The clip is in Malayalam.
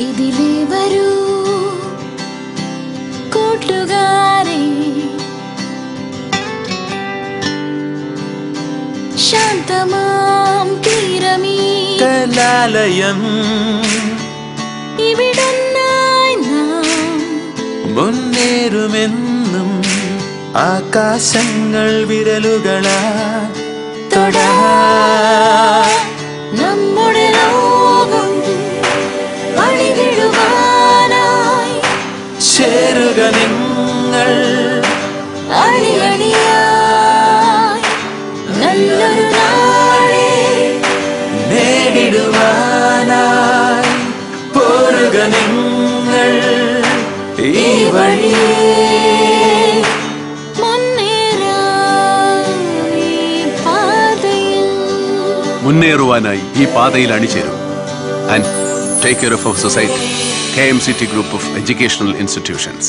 ഇതിലേ വരൂ കൂട്ടുകാരെ, ശാന്തമാം തീരമീ കലാലയം ഇവിടൊന്നായി നാം മുന്നേറുമെന്നും ആകാശങ്ങൾ വിരലുകളാ തൊടാ. നമ്മുടെ ലോകം വഴിവിടുവാനായി ചേരുക നിങ്ങൾ അണിയണിയായി നല്ലൊരു നാളെ നേടിടുവാനായി പോരുക നിങ്ങൾ ഈ വഴിയേ. മുന്നേറുവാനായി ഈ പാതയിൽ അണിചേരും. And take care of our society. KMCT Group of Educational Institutions.